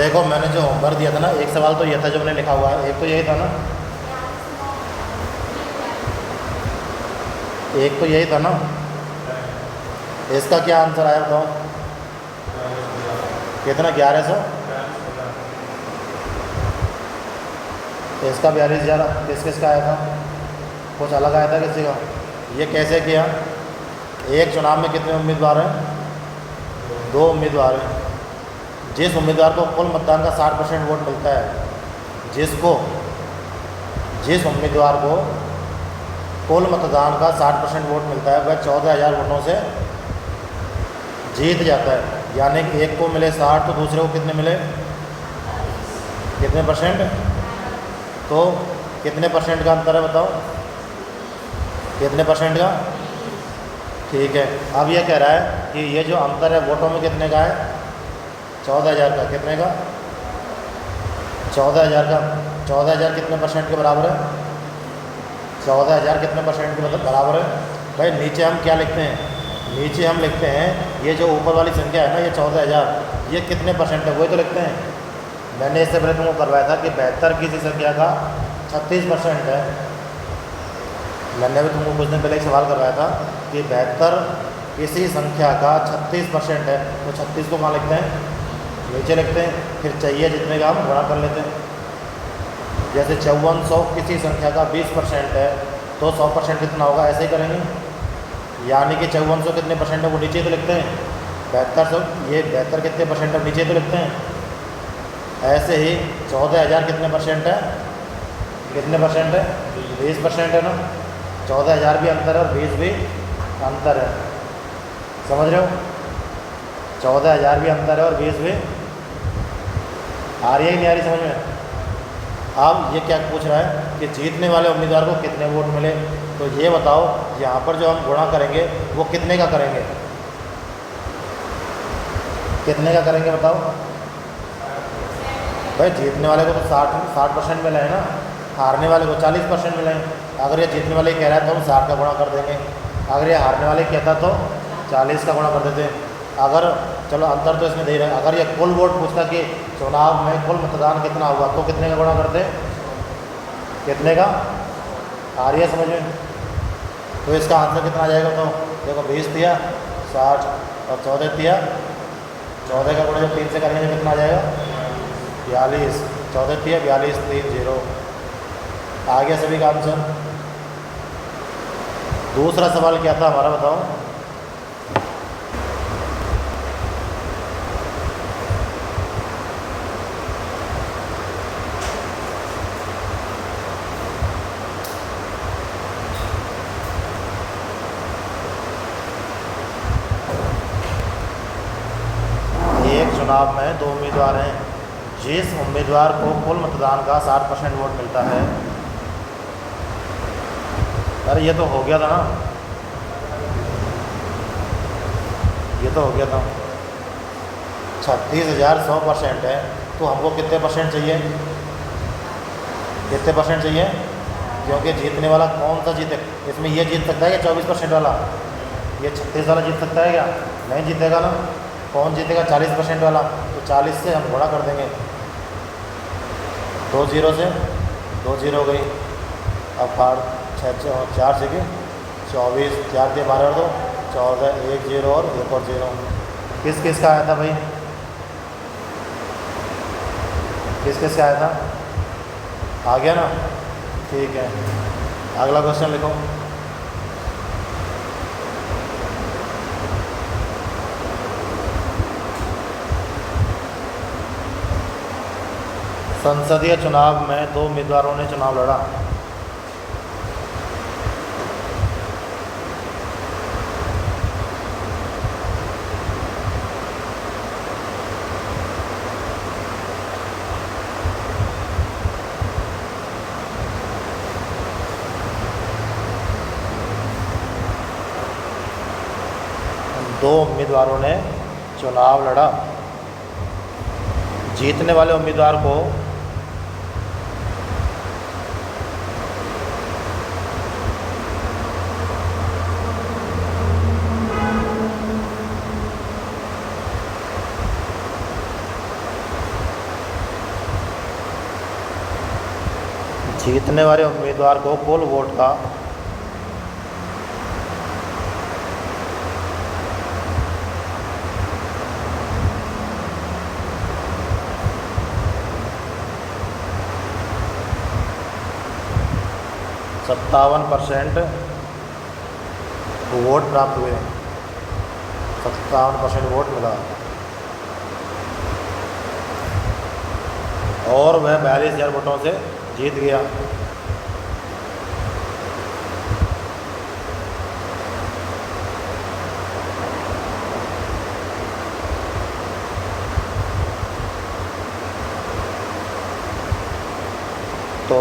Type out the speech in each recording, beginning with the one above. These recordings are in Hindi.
देखो मैंने जो होमवर्क दिया था ना, एक सवाल तो ये था जो मैंने लिखा हुआ है, एक तो यही था ना, एक तो यही था ना। इसका क्या आंसर आया बताओ? कितना? 1100। इसका 42,000 किस किस का आया था? कुछ अलग आया था किसी का? ये कैसे किया? एक चुनाव में कितने उम्मीदवार हैं? 2 उम्मीदवार हैं। जिस उम्मीदवार को कुल मतदान का 60% वोट मिलता है, जिस उम्मीदवार को कुल मतदान का 60% वोट मिलता है, वह 14,000 वोटों से जीत जाता है। यानी कि एक को मिले 60 तो दूसरे को कितने मिले? कितने परसेंट? तो कितने परसेंट का अंतर है बताओ? कितने परसेंट का? ठीक है। अब ये कह रहा है कि ये जो अंतर है वोटों में कितने का है? 14,000 का। कितने का? 14,000 का। 14,000 कितने परसेंट के बराबर है? 14,000 कितने परसेंट के बराबर है? भाई नीचे हम क्या लिखते हैं? नीचे हम लिखते हैं ये जो ऊपर वाली संख्या है ना, ये 14,000, ये कितने परसेंट है वही तो लिखते हैं। मैंने इससे पहले तुमको करवाया था कि 72 किसी संख्या का 36% है। मैंने भी तुमको कुछ दिन पहले एक सवाल करवाया था कि 72 किसी संख्या का 36% है, तो 36 को कहाँ लिखते हैं? नीचे लिखते हैं। फिर चाहिए जितने का हम गुणा कर लेते हैं। जैसे 5400 किसी संख्या का 20% है, तो 100% कितना होगा? ऐसे ही करेंगे। यानी कि 5400 कितने परसेंट है वो नीचे तो लिखते हैं। 7200 ये 72 कितने परसेंट है नीचे तो लिखते हैं। ऐसे ही 14,000 कितने परसेंट है? कितने परसेंट है? 20% है ना। 14,000 भी अंतर है और 20 भी अंतर है। समझ रहे हो? 14,000 भी अंतर है और 20 भी। आ रही है नहीं आ रही समझ में? अब ये क्या पूछ रहा है कि जीतने वाले उम्मीदवार को कितने वोट मिले। तो ये बताओ, यहाँ पर जो हम गुणा करेंगे वो कितने का करेंगे? कितने का करेंगे बताओ? भाई जीतने वाले को तो 60% मिला है ना, हारने वाले को 40% मिले हैं। अगर ये जीतने वाले कह रहा है तो हम 60 का गुणा कर देंगे। अगर ये हारने वाले कहता तो 40 का गुणा कर देते। अगर चलो अंतर तो इसमें दे रहे हैं। अगर ये कुल वोट पूछता कि चुनाव में कुल मतदान कितना हुआ, तो कितने का गुणा करते? कितने का? आ रही है समझ में? तो इसका आंसर कितना आ जाएगा? तो देखो 20 दिया 60 और 14 दिया 14 का गुणा जब 3 से करेंगे तो कितना आ जाएगा? 42। 14 दिया 42 3 0। आ गया सभी का आंसर। दूसरा सवाल क्या था हमारा बताओ? चुनाव में 2 उम्मीदवार हैं। जिस उम्मीदवार को कुल मतदान का 60% वोट मिलता है। अरे ये तो हो गया था ना, ये तो हो गया था। 36,100% है, तो हमको कितने परसेंट चाहिए? कितने परसेंट चाहिए? क्योंकि जीतने वाला कौन सा जीते? इसमें ये जीत सकता है क्या 24% वाला? ये 36 वाला जीत सकता है क्या? नहीं जीतेगा ना। कौन जीतेगा? 40% वाला। तो 40 से हम गुणा कर देंगे। 2 0 से 2 0 हो गई। अब 4 से 24, 4 के 12 और 2 14, 1 0 और 1 और 0। किस किस का आया था भाई? किस किस का आया था? आ गया ना? ठीक है। अगला क्वेश्चन लिखो। संसदीय चुनाव में 2 उम्मीदवारों ने चुनाव लड़ा। दो उम्मीदवारों ने चुनाव लड़ा। जीतने वाले उम्मीदवार को जीतने वाले उम्मीदवार को कुल वोट का 57% वोट प्राप्त हुए, 57% वोट मिला और वह 42,000 वोटों से जीत गया। तो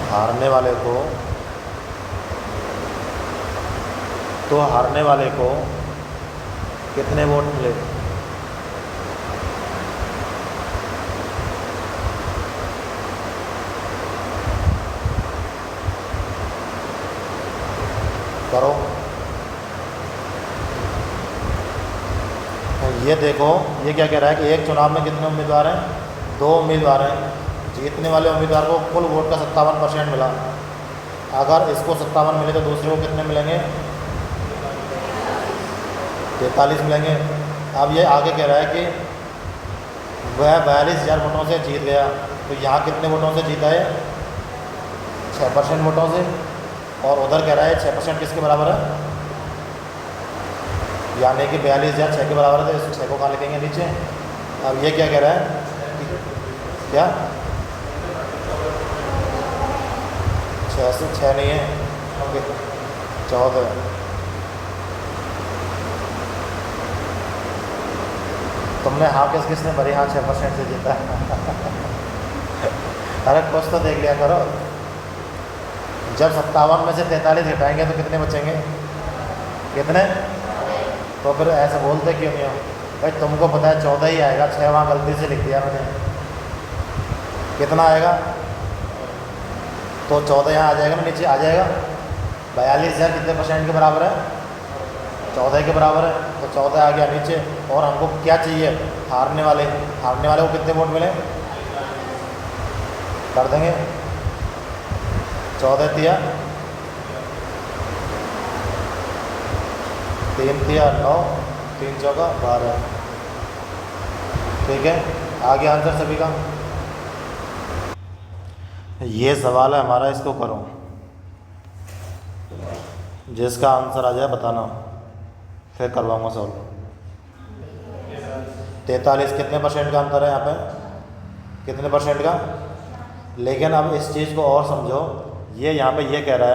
हारने वाले को कितने वोट मिले? करो। ये देखो, ये क्या कह रहा है कि एक चुनाव में कितने उम्मीदवार हैं? 2 उम्मीदवार हैं। जीतने वाले उम्मीदवार को कुल वोट का 57% मिला। अगर इसको 57 मिले तो दूसरे को कितने मिलेंगे? 43 मिलेंगे। अब ये आगे कह रहा है कि वह 42,000 वोटों से जीत गया, तो यहाँ कितने वोटों से जीता है? 6% वोटों से। और उधर कह रहा है 6% किसके बराबर है? यानी कि 42,000 6 के बराबर है, तो इस 6 को कहाँ लिखेंगे? नीचे। अब ये क्या कह रहा है? क्या 6 से 6 नहीं है, 14। तुमने हाँ किसने भरी? हाँ 6% से जीता। अरे कुछ तो देख लिया करो। जब 57 में से 43 घटाएंगे तो कितने बचेंगे? कितने? तो फिर ऐसे बोलते क्यों नहीं हो भाई? तुमको पता है 14 ही आएगा, 6 वहाँ गलती से लिख दिया मैंने। कितना आएगा? तो 14 यहाँ आ जाएगा ना, नीचे आ जाएगा। 42,000 कितने % के बराबर है? 14 के बराबर है, तो 14 आ गया नीचे। और हमको क्या चाहिए? हारने वाले को कितने वोट मिले? कर देंगे 14 तिया 3 तिया 9, 3 चौका 12। ठीक है, आ गया आंसर सभी का। ये सवाल है हमारा, इसको करो। जिसका आंसर आ जाए बताना, फिर करवाऊंगा सॉल्व। 43 कितने % का अंतर है यहाँ पे? कितने % का? लेकिन अब इस चीज़ को और समझो। ये यहाँ पे ये कह रहा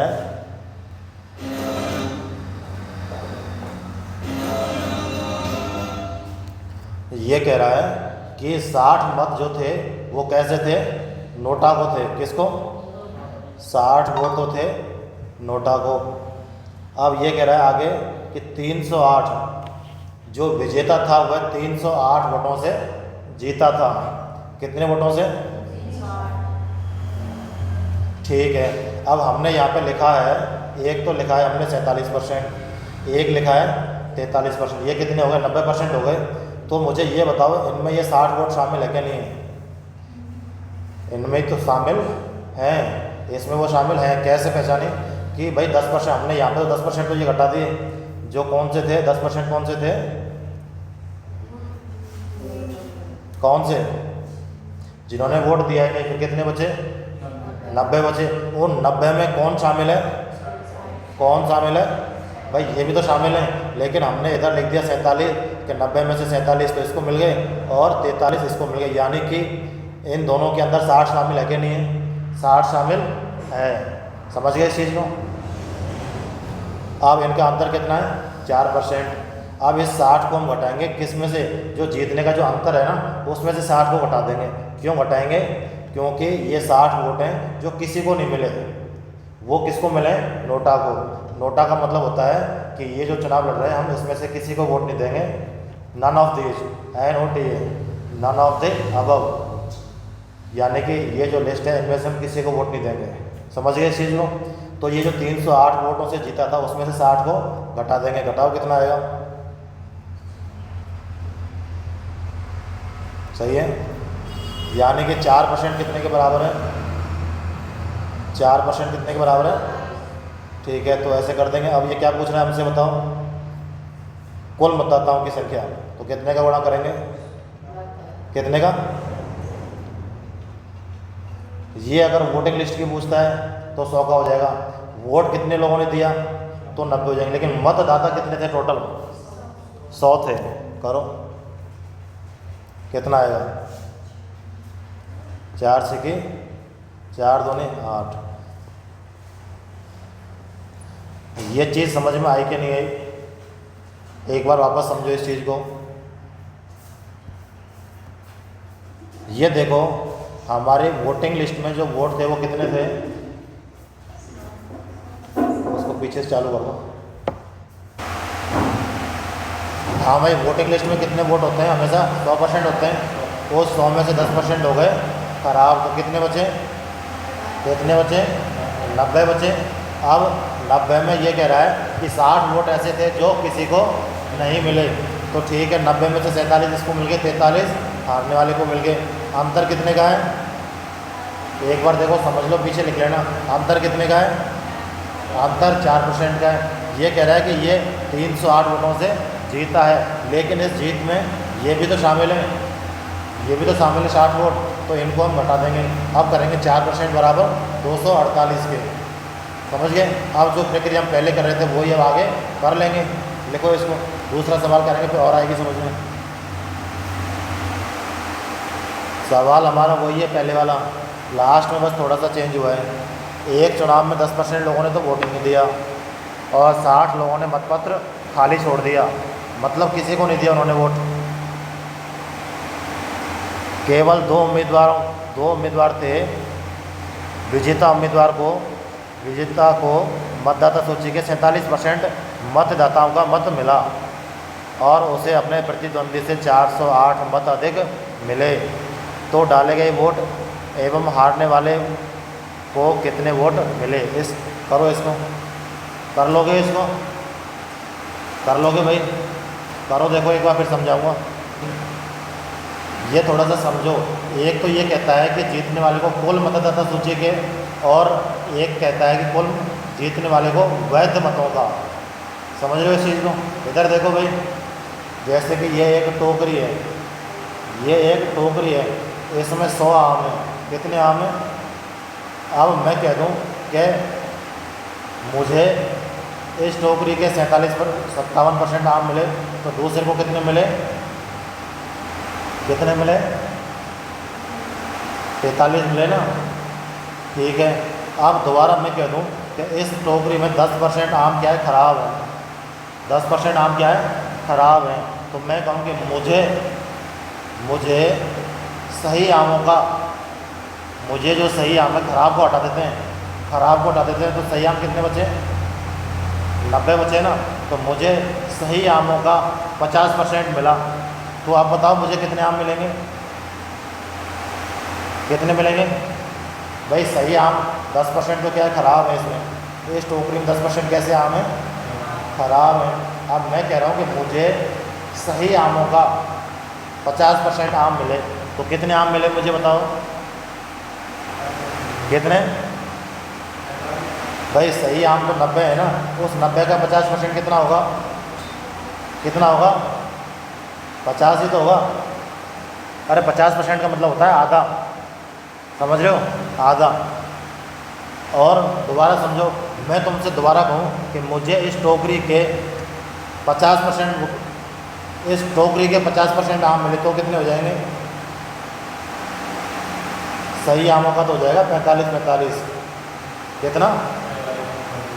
है कि 60 मत जो थे वो कैसे थे? नोटा को थे। किसको? 60 वोट तो थे नोटा को। अब ये कह रहा है आगे कि 308 जो विजेता था वह 308 वोटों से जीता था। कितने वोटों से? ठीक है। अब हमने यहाँ पे लिखा है, एक तो लिखा है हमने 47%, एक लिखा है 43%। ये कितने हो गए? 90% हो गए। तो मुझे ये बताओ, इनमें ये 60 वोट शामिल है क्या? नहीं है। इनमें तो शामिल हैं, इसमें वो शामिल हैं। कैसे पहचाने कि भाई 10%? हमने यहाँ पे तो 10% तो ये घटा दिए। जो कौन से थे 10% कौन से थे? कौन से? जिन्होंने वोट दिया ही नहीं। फिर कितने बचे? 90 बचे। उन 90 में कौन शामिल है? कौन शामिल है भाई? ये भी तो शामिल है। लेकिन हमने इधर लिख दिया 47 कि 90 में से 47 तो इसको मिल गए और 43 इसको मिल गए। यानी कि इन दोनों के अंदर 60 शामिल है कि नहीं है? 60 शामिल है। समझ गए इस चीज़ को? अब इनका अंतर कितना है? 4%। अब इस 60 को हम घटाएंगे किस में से? जो जीतने का जो अंतर है ना, उसमें से 60 को घटा देंगे। क्यों घटाएंगे? क्योंकि ये 60 वोट हैं जो किसी को नहीं मिले। वो किसको मिले? नोटा को। नोटा का मतलब होता है कि ये जो चुनाव लड़ रहे हैं हम, इसमें से किसी को वोट नहीं देंगे। None of these, NOT, none of the above. यानी कि ये जो लिस्ट है इनमें से हम किसी को वोट नहीं देंगे। समझ गए इस चीज़ को? तो ये जो 308 वोटों से जीता था उसमें से 60 को घटा देंगे। घटाओ कितना आएगा? सही है? यानी कि 4% कितने के बराबर है? 4% कितने के बराबर है? ठीक है, तो ऐसे कर देंगे। अब ये क्या पूछ रहा है हमसे, बताओ। कुल मतदाताओं की संख्या, तो कितने का गुणा करेंगे? कितने का? ये अगर वोटिंग लिस्ट की पूछता है तो 100 का हो जाएगा। वोट कितने लोगों ने दिया तो 90 हो जाएंगे, लेकिन मतदाता कितने थे टोटल? 100 थे। करो, कितना आएगा? 4 सिक्के 4 दूनी 8। ये चीज़ समझ में आई कि नहीं आई? एक बार वापस समझो इस चीज़ को। ये देखो, हमारे वोटिंग लिस्ट में जो वोट थे वो कितने थे? उसको पीछे से चालू कर दो। हाँ भाई, वोटिंग लिस्ट में कितने वोट होते हैं? हमेशा 100% होते हैं। वो 100 में से 10% हो गए खराब, तो कितने बचे? कितने बचे? 90 बचे। अब 90 में ये कह रहा है कि 60 वोट ऐसे थे जो किसी को नहीं मिले। तो ठीक है, 90 में से 47 इसको मिल गए, 43 हारने वाले को मिल गए। अंतर कितने का है? एक बार देखो, समझ लो, पीछे लिख लेना। अंतर कितने का है? अंतर 4% का है। ये कह रहा है कि ये 308 वोटों से जीता है, लेकिन इस जीत में ये भी तो शामिल है, ये भी तो शामिल है 60 वोट, तो इनको हम घटा देंगे। अब करेंगे 4% बराबर 248 के। समझ गए? अब जो प्रक्रिया हम पहले कर रहे थे वही अब आगे कर लेंगे। लिखो इसको, दूसरा सवाल करेंगे फिर और आएगी समझ में। सवाल हमारा वही है पहले वाला, लास्ट में बस थोड़ा सा चेंज हुआ है। एक चुनाव में 10% लोगों ने तो वोटिंग नहीं दिया और 60 लोगों ने मतपत्र खाली छोड़ दिया, मतलब किसी को नहीं दिया उन्होंने वोट। केवल दो उम्मीदवार थे। विजेता को मतदाता सूची के 47% मतदाताओं का मत मिला और उसे अपने प्रतिद्वंदी से 408 मत अधिक मिले। तो डाले गए वोट एवं हारने वाले को कितने वोट मिले? करो इसको, कर लोगे इसको? कर लोगे भाई? करो, देखो एक बार फिर समझाऊंगा। ये थोड़ा सा समझो। एक तो ये कहता है कि जीतने वाले को कुल मतदाता सूची के, और एक कहता है कि कुल जीतने वाले को वैध मतों का। समझ रहे हो इस चीज़ को? इधर देखो भाई, जैसे कि ये एक टोकरी है, ये एक टोकरी है, इसमें 100 आम है। कितने आम है? अब मैं कह दूं कि मुझे इस टोकरी के 57% आम मिले, तो दूसरे को कितने मिले? कितने मिले? 43 मिले ना। ठीक है, अब दोबारा मैं कह दूं कि इस टोकरी में 10% आम क्या है? ख़राब है। 10% आम क्या है? ख़राब है। तो मैं कहूँ कि मुझे सही आमों का, मुझे जो सही आम है, ख़राब को हटा देते हैं, तो सही आम कितने बचे? 90 बचे ना। तो मुझे सही आमों का 50% मिला। तो आप बताओ मुझे कितने आम मिलेंगे? कितने मिलेंगे भाई? सही आम 10% तो क्या है? ख़राब है। इसमें इस टोकरी में 10% कैसे आम है? ख़राब है। अब मैं कह रहा हूँ कि मुझे सही आमों का 50% आम मिले, तो कितने आम मिले मुझे बताओ? कितने भाई? सही आम तो 90 है ना, उस 90 का 50% कितना होगा? कितना होगा? 50 ही तो होगा। अरे 50% का मतलब होता है आधा, समझ रहे हो? आधा। और दोबारा समझो, मैं तुमसे दोबारा कहूँ कि मुझे इस टोकरी के 50%, इस टोकरी के 50% आम मिले, तो कितने हो जाएंगे? सही आमों का तो हो जाएगा 45। कितना?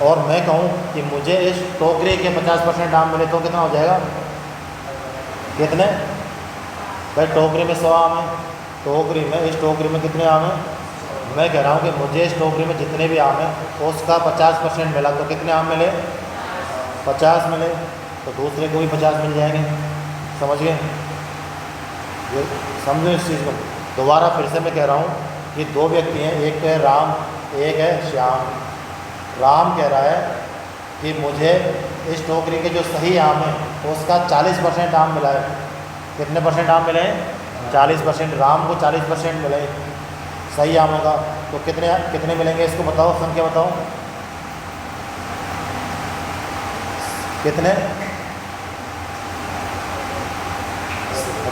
और मैं कहूँ कि मुझे इस टोकरी के 50% आम मिले, तो कितना हो जाएगा? कितने भाई? टोकरी में 100 आम है, इस टोकरी में कितने आम हैं? मैं कह रहा हूँ कि मुझे इस टोकरी में जितने भी आम हैं उसका 50% मिला, तो कितने आम मिले? 50 मिले। तो दूसरे को भी 50 मिल जाएंगे। समझ गए? ये समझो इस चीज़ को। दोबारा फिर से मैं कह रहा हूँ कि दो व्यक्ति हैं, एक तो है राम, एक है श्याम। राम कह रहा है कि मुझे इस टोकरी के जो सही आम है उसका 40% आम मिला है। कितने % आम मिले हैं? 40%, राम को 40% मिले सही आम होगा, तो कितने कितने मिलेंगे इसको बताओ, संख्या बताओ कितने।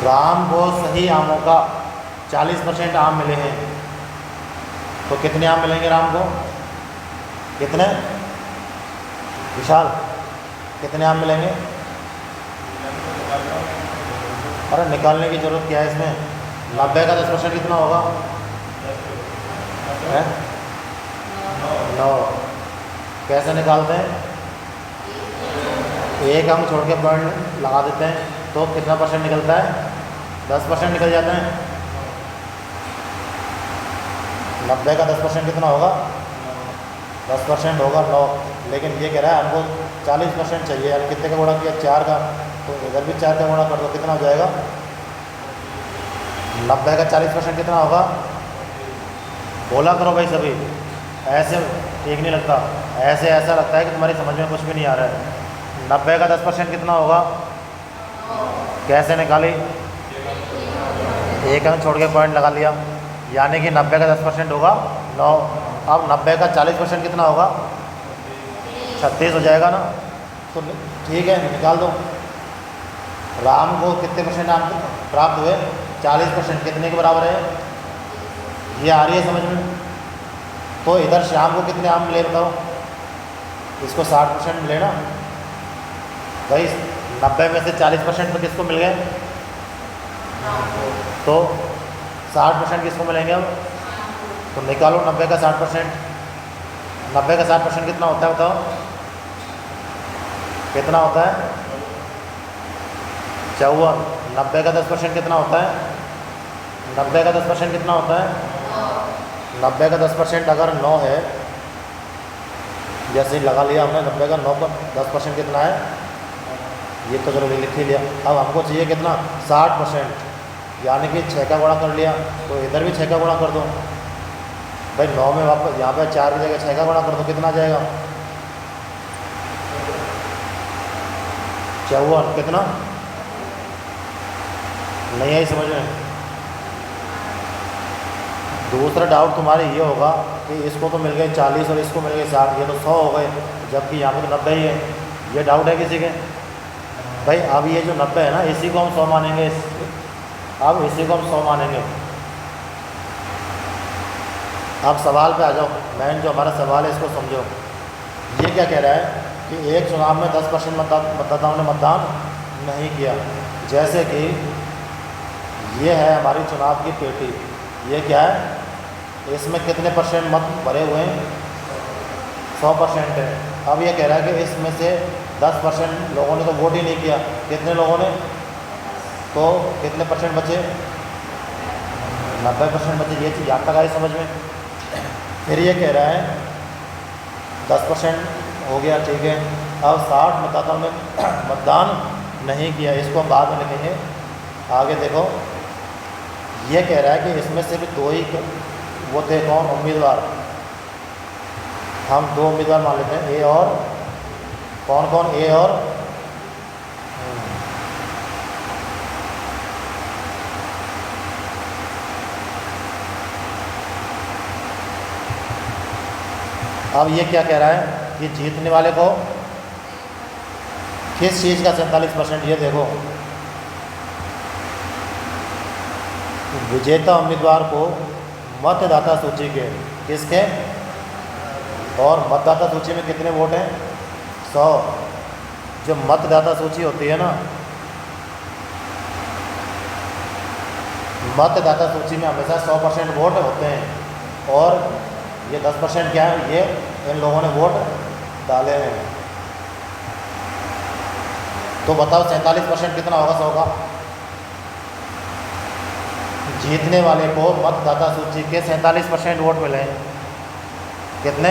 राम को सही आमों का 40% आम मिले हैं, तो कितने आम मिलेंगे राम को, कितने विशाल कितने आम मिलेंगे। अरे निकालने की ज़रूरत क्या है इसमें, 90 का 10% कितना होगा, 9। कैसे निकालते हैं, एक हम छोड़ के पॉइंट लगा देते हैं तो कितना परसेंट निकलता है, 10% निकल जाते हैं। 90 का 10% कितना होगा, 10% होगा 9। लेकिन ये कह रहा है हमको 40% चाहिए, यार कितने का गुणा किया, 4 का, तो इधर भी 4 का गुणा कर दो, कितना हो जाएगा। 90 का 40% कितना होगा, बोला करो भाई सभी, ऐसे ठीक नहीं लगता, ऐसे ऐसा लगता है कि तुम्हारी समझ में कुछ भी नहीं आ रहा है। 90 का 10% कितना होगा, कैसे निकाली, एक अंक छोड़ के पॉइंट लगा लिया, यानी कि 90 का 10% होगा 9। अब 90 का 40% कितना होगा, 36 हो जाएगा ना, तो ठीक है निकाल दो। राम को कितने परसेंट आम प्राप्त हुए, 40%, कितने के बराबर है, ये आ रही है समझ में। तो इधर श्याम को कितने आम मिले बताओ, इसको 60% मिले ना भाई, 90 में से 40% तो किसको मिल गए, तो 60% किसको मिलेंगे अब, तो निकालो 90 का 60%। 90 का 60% कितना होता है बताओ, कितना होता है, 54। 90 का 10% कितना होता है, 90 का 10% कितना होता है, 90 का 10% अगर 9 है, जैसे लगा लिया हमने 90 का 9 पर 10% कितना है, ये तो चलो लिख ही लिया। अब हमको चाहिए कितना, 60%, यानी कि 6 का गुणा कर लिया, तो इधर भी 6 का गुणा कर दो भाई। 9 में वापस यहाँ पे 4 की जगह 6 का गुणा कर दो, कितना आ जाएगा, 54। कितना, नहीं आई समझ में। दूसरा डाउट तुम्हारे ये होगा कि इसको तो मिल गए 40 और इसको मिल गए 60, ये तो 100 हो गए, जबकि यहाँ पे तो 90 ही है। ये डाउट है किसी के भाई। अब ये जो 90 है ना, इसी को हम 100 मानेंगे, अब इसी को हम 100 मानेंगे। अब सवाल पे आ जाओ, मैन जो हमारा सवाल है इसको समझो। ये क्या कह रहा है कि एक चुनाव में 10% मतदाताओं ने मतदान नहीं किया। जैसे कि ये है हमारी चुनाव की पेटी, ये क्या है, इसमें कितने परसेंट मत भरे हुए हैं, 100% है। अब ये कह रहा है कि इसमें से 10% लोगों ने तो वोट ही नहीं किया, कितने लोगों ने, तो कितने परसेंट बचे, 90% बचे। ये चीज़ याद तक आई समझ में। फिर ये कह रहा है 10% हो गया, ठीक है। अब 60 मतदाताओं ने मतदान नहीं किया, इसको हम बाद में लिखेंगे, आगे देखो। ये कह रहा है कि इसमें से भी 2 ही वो थे, कौन, उम्मीदवार। हम 2 उम्मीदवार मान लेते हैं, ए और कौन कौन, ए और अब ये क्या कह रहा है कि जीतने वाले को किस चीज़ का 47%, ये देखो, विजेता उम्मीदवार को मतदाता सूची के, किसके, और मतदाता सूची में कितने वोट हैं, 100। जो मतदाता सूची होती है ना, मतदाता सूची में हमेशा 100% वोट होते हैं, और ये 10% क्या है, ये इन लोगों ने वोट डाले हैं। तो बताओ 47% कितना होगा 100 का। जीतने वाले को मतदाता सूची के 47% वोट मिले हैं, कितने,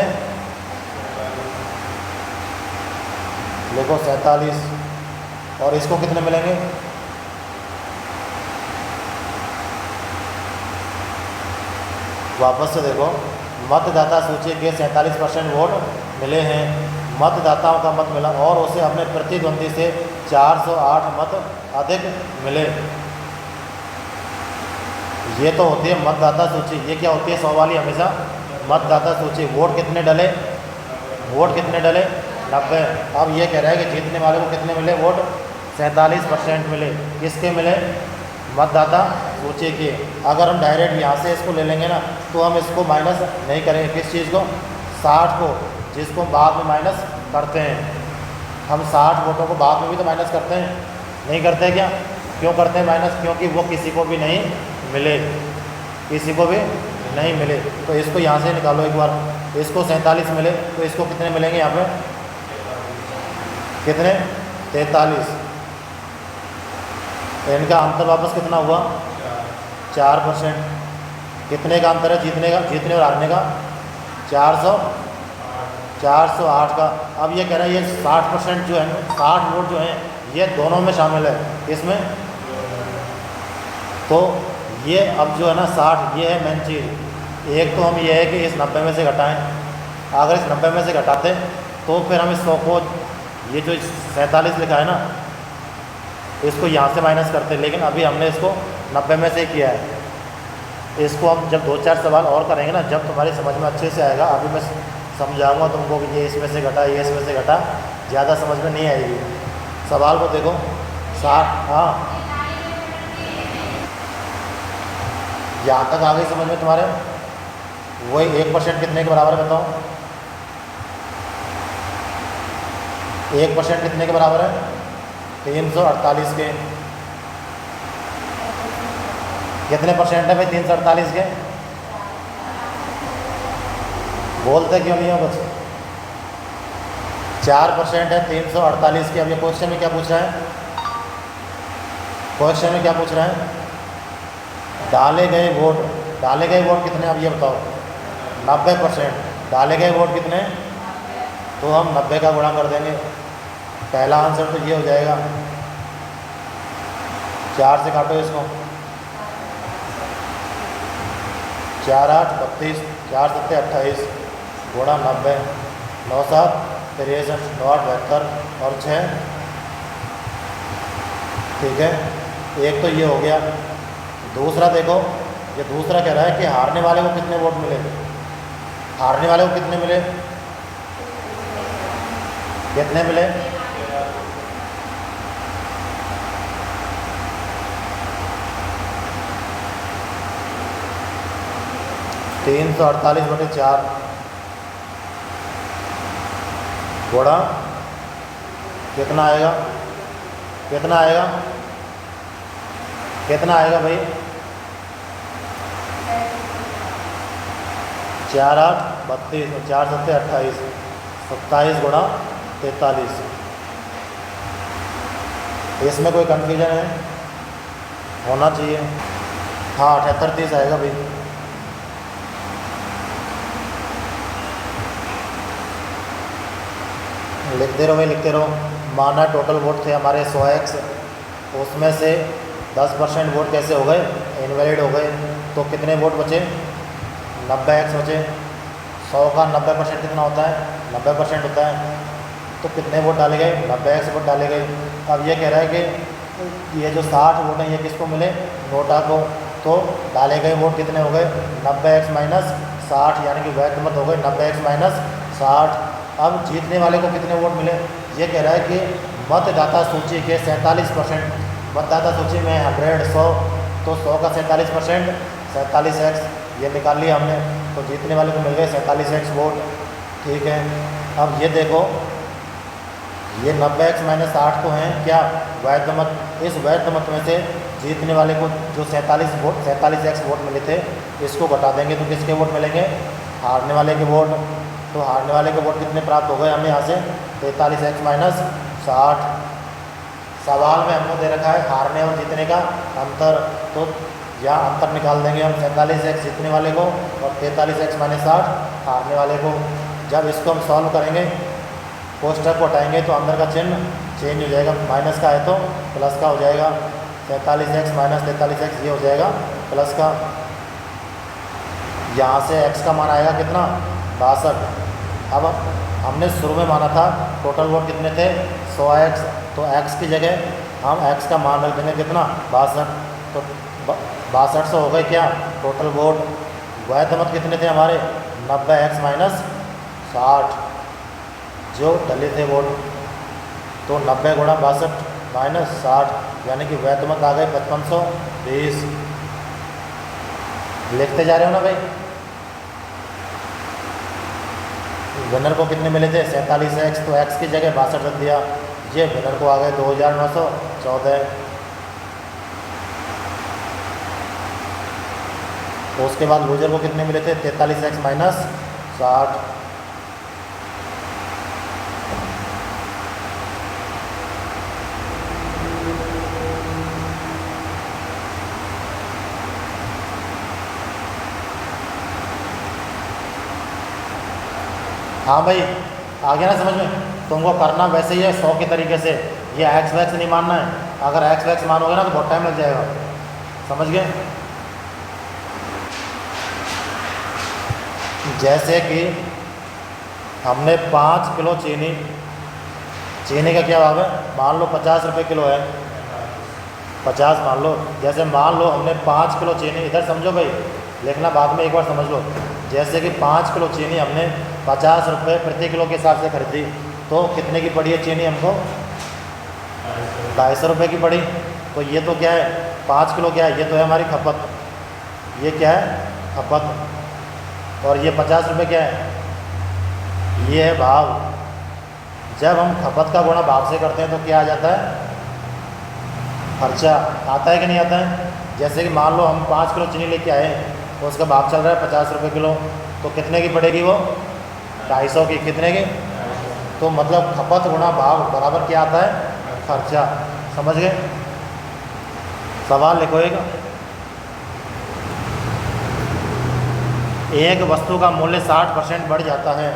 देखो 47, और इसको कितने मिलेंगे, वापस से देखो, मतदाता सूची के 47% वोट मिले हैं, मतदाताओं का मत मिला, और उसे अपने प्रतिद्वंदी से 408 मत अधिक मिले। ये तो होती है मतदाता सूची। ये क्या होती है 100 वाली हमेशा मतदाता सूची। वोट कितने डले, वोट कितने डले 90। अब ये कह रहा है कि जीतने वाले को कितने मिले वोट, 47% मिले। किसके मिले, मतदाता सूची के। अगर हम डायरेक्ट यहाँ से इसको ले लेंगे ना तो हम इसको माइनस नहीं करेंगे, किस चीज़ को, 60 को, जिसको बाद में माइनस करते हैं। हम 60 वोटों को बाद में भी तो माइनस करते हैं, नहीं करते क्या, क्यों करते हैं माइनस, क्योंकि वो किसी को भी नहीं मिले, किसी को भी नहीं मिले। तो इसको यहाँ से निकालो एक बार, इसको 47 मिले तो इसको कितने मिलेंगे यहाँ पे, कितने, 43। इनका अंतर वापस कितना हुआ, 4%। कितने का अंतर है जीतने का, जीतने और हारने का, 408 का। अब ये कह रहा है ये 60% जो है, 60 वोट जो हैं ये दोनों में शामिल है, इसमें। तो ये अब जो है ना 60, ये है मेन चीज़। एक तो हम ये है कि इस 90 में से घटाएं। अगर इस 90 में से घटाते तो फिर हम इस 100 को, ये जो 47 लिखा है ना, इसको यहाँ से माइनस करते, लेकिन अभी हमने इसको 90 में से किया है। इसको हम जब 2-4 सवाल और करेंगे ना, जब तुम्हारी समझ में अच्छे से आएगा। अभी मैं समझाऊंगा तुमको कि ये इसमें से घटा, ये इसमें से घटा, ज़्यादा समझ में नहीं आएगी। सवाल को देखो, 60, हाँ यहाँ तक आ गई समझ में तुम्हारे। वही 1% कितने के बराबर है बताओ, 1% कितने के बराबर है, 348 के। कितने परसेंट है भाई 348 के, बोलते क्यों नहीं हो बच्चे, 4% है 348 के। अब ये क्वेश्चन में क्या पूछ रहा है, क्वेश्चन में क्या पूछ रहा है, डाले गए वोट, डाले गए वोट कितने, अब ये बताओ, 90%। डाले गए वोट कितने, तो हम 90 का गुणा कर देंगे। पहला आंसर तो ये हो जाएगा, 4 से काटो इसको, 4 8 32, 4 7 28 गुणा 90, 9 7 63, 9 8 72 और 6। ठीक है, एक तो ये हो गया। दूसरा देखो, ये दूसरा कह रहा है कि हारने वाले को कितने वोट मिले, हारने वाले को कितने मिले, कितने मिले, तीन 348/4 गुणा कितना आएगा, कितना आएगा, कितना आएगा भाई, 4 8 32 और 4 7 28, 27 गुणा 43। इसमें कोई कन्फ्यूजन है, होना चाहिए, हाँ 78 30 आएगा भाई। लिखते रहो भाई, लिखते रहो। माना टोटल वोट थे हमारे 100x, उसमें से 10% वोट कैसे हो गए, इनवैलिड हो गए। तो कितने वोट बचे, 90x बचे। 100 का 90% कितना होता है, 90% होता है। तो कितने वोट डाले गए, 90x वोट डाले गए। अब ये कह रहा है कि ये जो 60 वोट हैं ये किसको मिले, नोटा को। तो डाले गए वोट कितने हो गए, 90x माइनस 60, यानी कि वैध मत हो गए 90x माइनस 60। अब जीतने वाले को कितने वोट मिले, ये कह रहा है कि मतदाता सूची के 47%, मतदाता सूची में 100, तो 100 का 47%, 47x ये निकाल लिया हमने। तो जीतने वाले को मिल गए 47x वोट। ठीक है, अब ये देखो, ये 90x माइनस 60 को हैं क्या, वैध मत। इस वैध मत में से जीतने वाले को जो 47x वोट मिले थे, इसको घटा देंगे तो किसके वोट मिलेंगे, हारने वाले के वोट। तो हारने वाले के वोट कितने प्राप्त हो गए हमें यहाँ से, 43x माइनस 60। सवाल में हमको दे रखा है हारने और जीतने का अंतर, तो यहाँ अंतर निकाल देंगे हम, 47x जीतने वाले को और 43x माइनस 60 हारने वाले को। जब इसको हम सॉल्व करेंगे, कोष्ठक को हटाएंगे तो अंदर का चिन्ह चेंज हो जाएगा, माइनस का है तो प्लस का हो जाएगा। 47x माइनस 43x ये हो जाएगा प्लस का। यहाँ से x का मान आएगा कितना, 62। अब हमने शुरू में माना था टोटल वोट कितने थे, 100x, तो x की जगह हम x का मान रख देंगे कितना, 62। तो 6200 हो गए क्या टोटल वोट। वैध मत कितने थे हमारे 90x माइनस 60 जो डले थे वोट। तो 90 गुणा 62 माइनस 60 यानी कि वैध मत आ गए 5520। लिखते जा रहे हो ना भाई। विनर को कितने मिले थे 47x, तो x की जगह 62 रख दिया। ये विनर को आ गए 2914। तो उसके बाद लूजर को कितने मिले थे 43x माइनस 60। हाँ भाई आ गया ना समझ में। तुमको करना वैसे ही है 100 के तरीके से। ये एक्स वैक्स नहीं मानना है। अगर एक्स वैक्स मानोगे ना तो बहुत टाइम लग जाएगा। समझ गए। जैसे कि हमने 5 किलो चीनी का क्या भाव है मान लो 50 रुपये किलो है। 50 मान लो। जैसे मान लो हमने 5 किलो चीनी, इधर समझो भाई, लिखना बाद में एक बार समझ लो। जैसे कि 5 किलो चीनी हमने 50 रुपये प्रति किलो के हिसाब से खरीदी, तो कितने की पड़ी है चीनी हमको 250 रुपये की पड़ी। तो ये तो क्या है 5 किलो क्या है, ये तो है हमारी खपत। ये क्या है खपत। और ये 50 रुपये क्या है, ये है भाव। जब हम खपत का गुणा भाव से करते हैं तो क्या आ जाता है खर्चा। आता है कि नहीं आता है। जैसे कि मान लो हम 5 किलो चीनी लेके आए, तो उसका भाव चल रहा है 50 रुपये किलो, तो कितने की पड़ेगी वो 250 की। कितने की। तो मतलब खपत गुणा भाव बराबर क्या आता है खर्चा। समझ गए। सवाल लिखो एक वस्तु का मूल्य 60% बढ़ जाता है।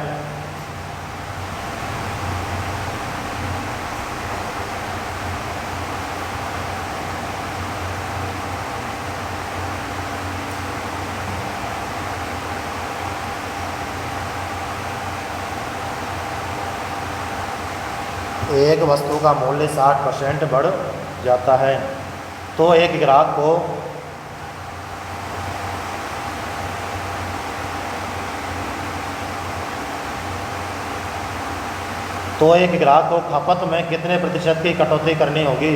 एक वस्तु का मूल्य 60% बढ़ जाता है। तो एक ग्राहक को खपत में कितने प्रतिशत की कटौती करनी होगी।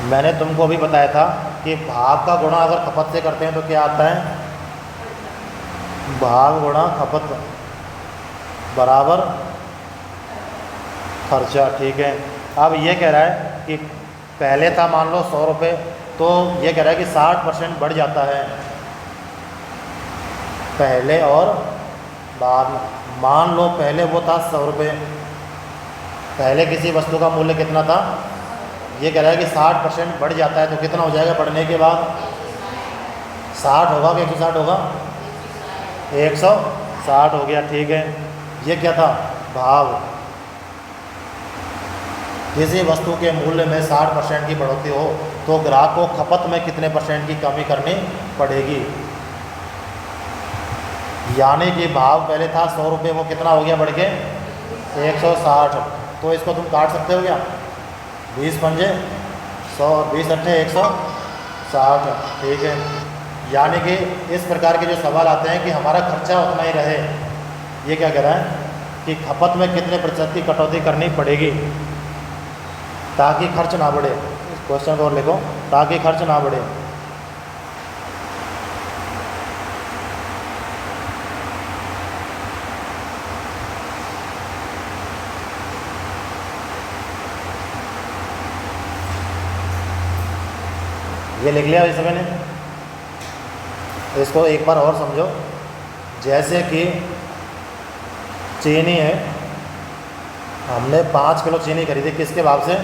मैंने तुमको अभी बताया था कि भाव का गुणा अगर खपत से करते हैं तो क्या आता है भाव गुणा खपत बराबर खर्चा। ठीक है। अब ये कह रहा है कि पहले था मान लो 100 रुपये, तो ये कह रहा है कि 60% बढ़ जाता है पहले और बाद में। मान लो पहले वो था 100 रुपये, पहले किसी वस्तु का मूल्य कितना था। ये कह रहा है कि 60% बढ़ जाता है, तो कितना हो जाएगा बढ़ने के बाद 60 होगा कि 160 होगा 160 हो गया। ठीक है। ये क्या था भाव। किसी वस्तु के मूल्य में 60% की बढ़ोतरी हो तो ग्राहक को खपत में कितने % की कमी करनी पड़ेगी। यानी कि भाव पहले था 100 रुपये, वो कितना हो गया बढ़ के 160। तो इसको तुम काट सकते हो क्या 20 पंजे 100, 20 अट्ठे 160। ठीक है। यानी कि इस प्रकार के जो सवाल आते हैं कि हमारा खर्चा उतना ही रहे, ये क्या कह रहा है कि खपत में कितने % की कटौती करनी पड़ेगी ताकि खर्च ना बढ़े। इस क्वेश्चन को और लिखो, ताकि खर्च ना बढ़े। ये लिख लिया इस मैंने। इसको एक बार और समझो। जैसे कि चीनी है, हमने 5 किलो चीनी खरीदी, किसके भाव से?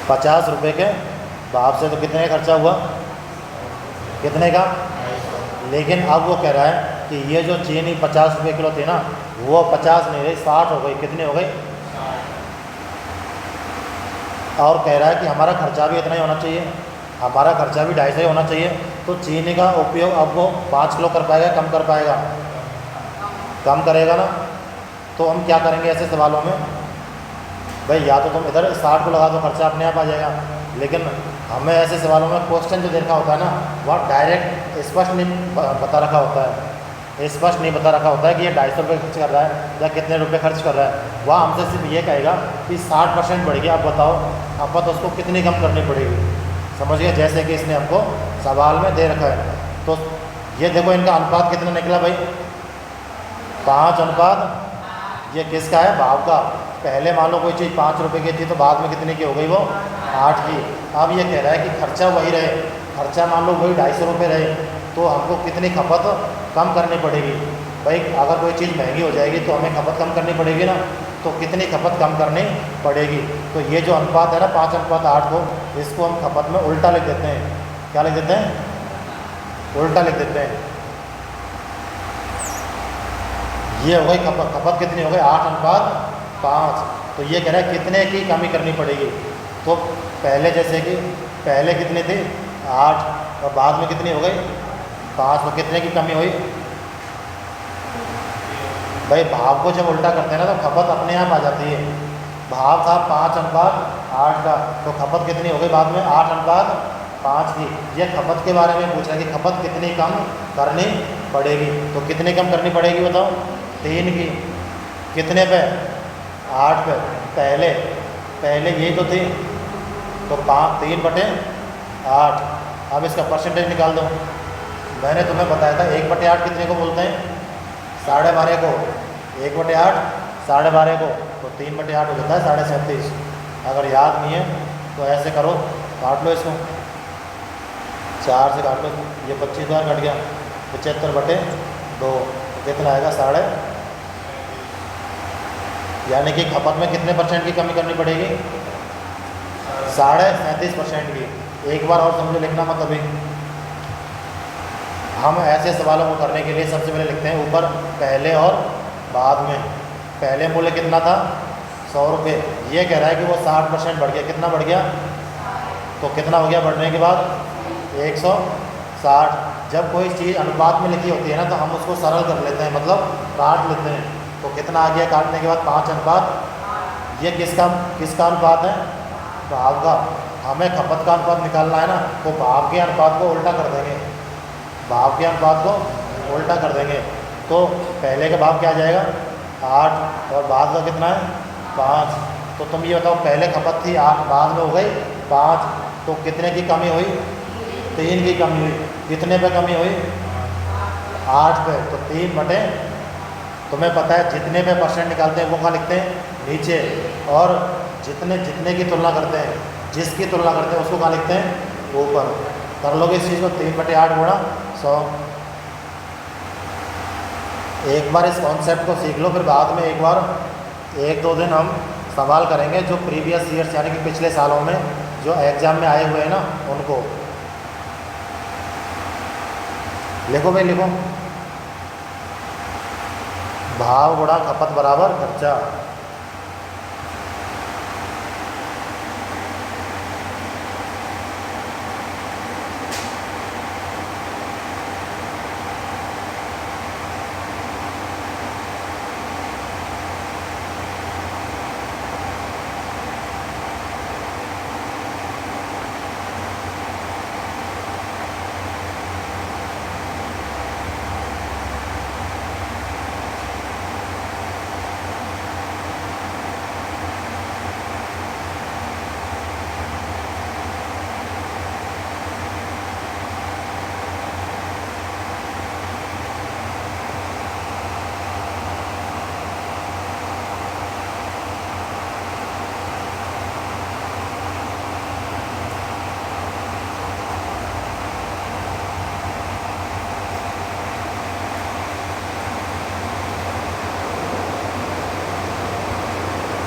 50 रुपये के भाव से। तो कितने का खर्चा हुआ? कितने का? लेकिन अब वो कह रहा है कि ये जो चीनी 50 रुपये किलो थी ना, वो 50 नहीं रही, 60 हो गई। कितनी हो गई? और कह रहा है कि हमारा खर्चा भी इतना ही होना चाहिए, हमारा खर्चा भी 250 ही होना चाहिए। तो चीनी का उपयोग अब वो 5 किलो कर पाएगा, कम कर पाएगा? कम करेगा ना। तो हम क्या करेंगे ऐसे सवालों में? भाई या तो तुम इधर 60 को लगा दो, खर्चा अपने आप आ जाएगा। लेकिन हमें ऐसे सवालों में क्वेश्चन जो देखा होता है ना, वह डायरेक्ट स्पष्ट नहीं बता रखा होता है, स्पष्ट नहीं बता रखा होता है कि ये 250 रुपये खर्च कर रहा है या कितने रुपए खर्च कर रहा है। वह हमसे सिर्फ ये कहेगा कि 60% बढ़ गया, अब बताओ अब तो उसको कितनी कम करनी पड़ेगी। समझ गए? जैसे कि इसने हमको सवाल में दे रखा है। तो ये देखो इनका अनुपात कितना निकला भाई? 5 अनुपात। ये किसका है? भाव का। पहले मान लो कोई चीज़ 5 रुपये की थी तो बाद में कितने की हो गई? वो 8 की। अब ये कह रहा है कि खर्चा वही रहे, खर्चा मान लो वही 250 रुपये रहे, तो हमको कितनी खपत कम करनी पड़ेगी? भाई अगर कोई चीज़ महंगी हो जाएगी तो हमें खपत कम करनी पड़ेगी ना, तो कितनी खपत कम करनी पड़ेगी? तो ये जो अनुपात है ना 5 अनुपात 8 को, इसको हम खपत में उल्टा लिख देते हैं। क्या लिख देते हैं? उल्टा लिख देते हैं। ये हो गई खपत। खपत कितनी हो गई? 8 अनुपात 5। तो ये कह रहा है कितने की कमी करनी पड़ेगी? तो पहले जैसे कि पहले कितनी थी? 8, और बाद में कितनी हो गई? 5। तो कितने की कमी हुई? भाई भाव को जब उल्टा करते हैं ना तो खपत अपने आप आ जाती है। भाव था 5 अनुपात 8 का, तो खपत कितनी हो गई बाद में? 8 अनुपात 5 की। ये खपत के बारे में पूछ रहा है कि खपत कितनी कम करनी पड़ेगी। तो कितनी कम करनी पड़ेगी बताओ? 3 की। कितने पे? 8 पे। पहले यही तो थी, तो 3/8। अब इसका परसेंटेज निकाल दो। मैंने तुम्हें बताया था 1/8 कितने को बोलते हैं? 12.5 को। 1/8 12.5 को, तो 3/8 हो जाता है 37.5। अगर याद नहीं है तो ऐसे करो, काट लो इसको, 4 से काट लो, ये 25 बार कट गया, 75/2। तो कितना आएगा? 3.5। यानी कि खपत में कितने % की कमी करनी पड़ेगी? 37.5% की। एक बार और समझो, लिखना मत अभी। हम ऐसे सवालों को करने के लिए सबसे पहले लिखते हैं ऊपर पहले और बाद में। पहले मूल्य कितना था? 100 रुपये। ये कह रहा है कि वो 60% बढ़ गया। कितना बढ़ गया? तो कितना हो गया बढ़ने के बाद? 160। जब कोई चीज़ अनुपात में लिखी होती है ना तो हम उसको सरल कर लेते हैं, मतलब काट लेते हैं। तो कितना आ गया काटने के बाद? 5 अनुपात। ये किसका अनुपात है? भाव का। हमें खपत का अनुपात निकालना है ना, तो भाव के अनुपात को उल्टा कर देंगे। भाव के अनुपात को उल्टा कर देंगे तो पहले का भाव क्या आ जाएगा? 8, और बाद का कितना है? 5। तो तुम ये बताओ, पहले खपत थी 8, बाद में हो गई 5, तो कितने की कमी हुई? 3 की कमी हुई। कितने पे कमी हुई? 8 पे। तो 3 तुम्हें पता है जितने पे % निकालते हैं वो कहाँ लिखते हैं? नीचे। और जितने की तुलना करते हैं, जिसकी तुलना करते हैं उसको कहाँ लिखते हैं? ऊपर। कर लोगे इस चीज़ को? 3/8 गुणा 100। एक बार इस कॉन्सेप्ट को सीख लो, फिर बाद में एक बार 1-2 दिन हम सवाल करेंगे जो प्रीवियस ईयर्स यानी कि पिछले सालों में जो एग्ज़ाम में आए हुए हैं ना उनको। लिखो भाई, लिखो। भाव गुणा खपत बराबर खर्चा।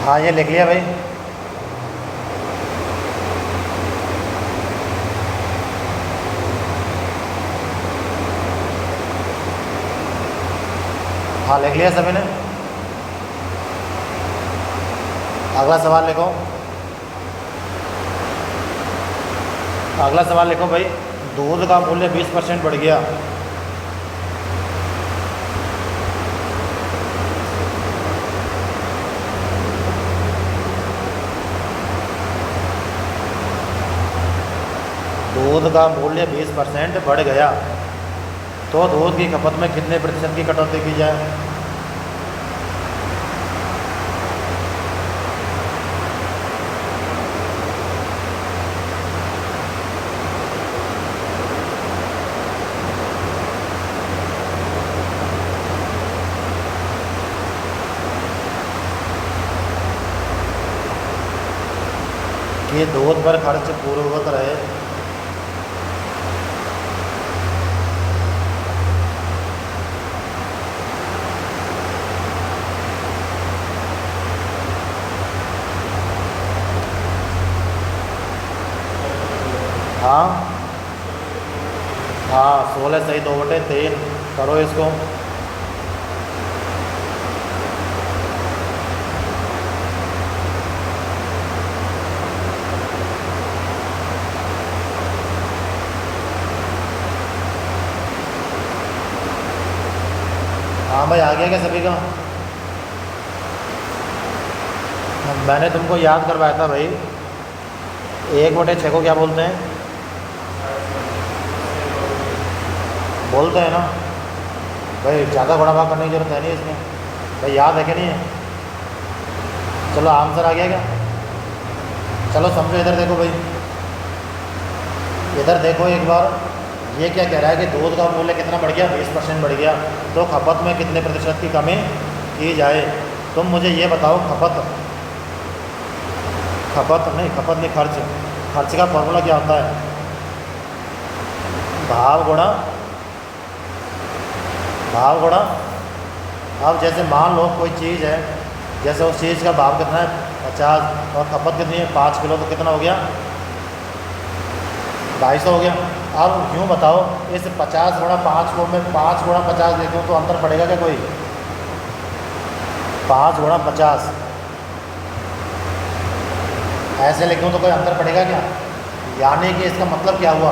हाँ ये लिख लिया भाई। हाँ लिख लिया सभी ने। अगला सवाल लिखो। अगला सवाल लिखो भाई। दूध का मूल्य 20% बढ़ गया। दूध का मूल्य 20% बढ़ गया तो दूध की खपत में कितने प्रतिशत की कटौती की जाए? कि दूध पर खर्च पूर्ववत रहे। हाँ हाँ 16 सही 2/3 करो इसको। हाँ भाई आ गया क्या सभी का? मैंने तुमको याद करवाया था भाई। 1/6 को क्या बोलते हैं? बोलते हैं ना भाई। ज़्यादा बड़ा भाग करने की जरूरत है नहीं इसमें भाई। याद है कि नहीं है? चलो आंसर आ गया क्या? चलो समझो इधर देखो भाई। इधर देखो एक बार। ये क्या कह रहा है कि दूध का मूल्य कितना बढ़ गया? 20% बढ़ गया तो खपत में कितने प्रतिशत की कमी की जाए? तुम मुझे ये बताओ। खपत नहीं खर्च का फॉर्मूला क्या होता है? भाव गुणा। अब जैसे मान लो कोई चीज़ है, जैसे उस चीज़ का भाव कितना है 50 और खपत कितनी है 5 किलो, तो कितना हो गया? 250 हो गया। अब यूँ बताओ इस 50 गुणा 5 को मैं 5 गुणा 50 देखूँ तो अंतर पड़ेगा क्या कोई? 5 गुणा 50 ऐसे लिखूँ तो कोई अंतर पड़ेगा क्या? यानी कि इसका मतलब क्या हुआ?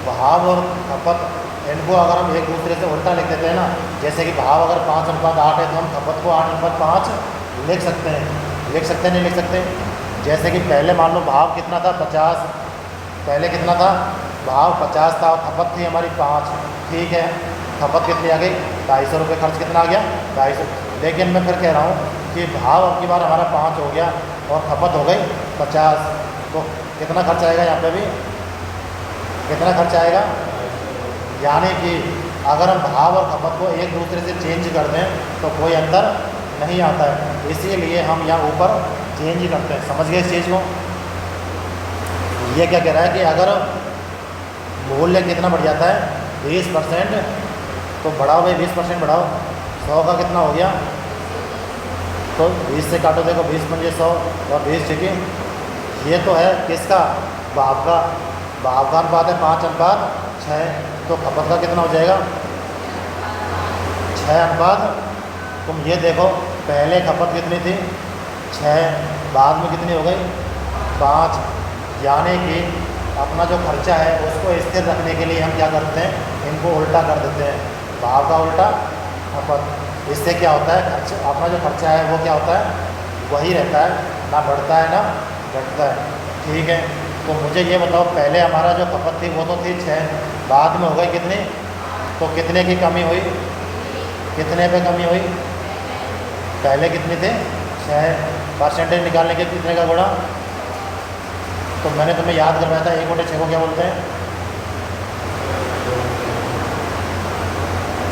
भाव और खपत इनको अगर हम एक दूसरे से उल्टा लिख देते हैं ना, जैसे कि भाव अगर 5:8 है तो हम खपत को 8:5 लिख सकते हैं। नहीं लिख सकते? जैसे कि पहले मान लो भाव कितना था 50, पहले कितना था? भाव 50 था और खपत थी हमारी 5। ठीक है, खपत कितनी आ गई? 250 रुपये। खर्च कितना आ गया? 250। लेकिन मैं फिर कह रहा हूँ कि भाव अब की बार हमारा 5 हो गया और खपत हो गई 50, तो कितना खर्च आएगा? यहाँ पे भी कितना खर्च आएगा? यानी कि अगर हम भाव और खपत को एक दूसरे से चेंज कर दें तो कोई अंतर नहीं आता है, इसीलिए हम यहाँ ऊपर चेंज करते हैं। समझ गए इस चीज़ को? ये क्या कह रहा है कि अगर मूल्य कितना बढ़ जाता है 20%, तो बढ़ाओ भाई 20% बढ़ाओ। 100 का कितना हो गया? तो 20 से काटो, देखो 20 पंजे 100 और 20 ठीक है। ये तो है किसका? भाव का। भाव का अनुपात है 5:6, तो खपत का कितना हो जाएगा? 6:। तुम ये देखो पहले खपत कितनी थी? 6, बाद में कितनी हो गई? 5। यानी कि अपना जो खर्चा है उसको स्थिर रखने के लिए हम क्या करते हैं? इनको उल्टा कर देते हैं। भाव का उल्टा खपत। इससे क्या होता है? खर्च अपना जो खर्चा है वो क्या होता है? वही रहता है, ना बढ़ता है ना घटता है। ठीक है, तो मुझे ये बताओ पहले हमारा जो खपत थी वो तो थी 6, बाद में हो गई कितनी? तो कितने की कमी हुई? कितने पे कमी हुई? पहले कितनी थी? 6। परसेंटेज निकालने के कितने का गुणा? तो मैंने तुम्हें याद करवाया था 1/6 को क्या बोलते हैं?